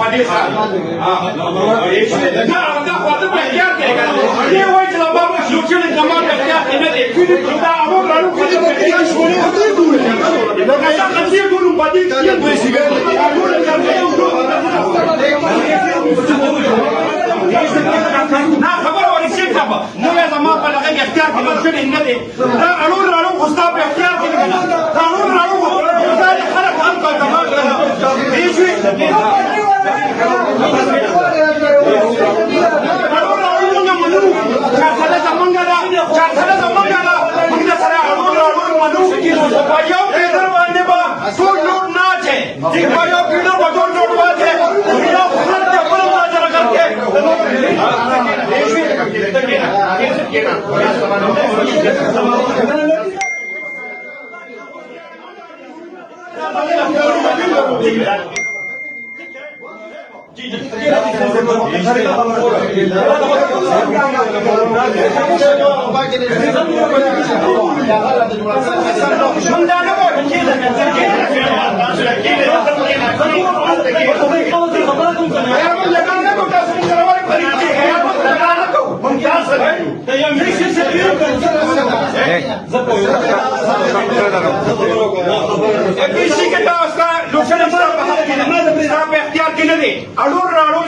پدې ښه دا خواته په اختیار کې راغلی دی وایي چې دا بابا شوچل جماعت اختیار کې نه دی دا امر راړو خپل په اختیار شوړي هڅه کوي دا هڅه کوي پدې کې دوی سیګار نه خبر ورشي خبر نو یا زما په لغه اختیار کې مرشد نه دی دا اړور راړو خستا په اختیار کې نه دا اړور راړو خستا خلک هم په دماغ دی شي اړور راړو موږ منو چاته زمونږه دا چاته زمونږه دا موږ سره اړور راړو منو په یو پیډر باندې با ټول نوټ نه چي چې په یو پیډر په ټول نوټ باندې یو خپل ته خپل ماجرا کوي اختیار کې نه دی اړور راړو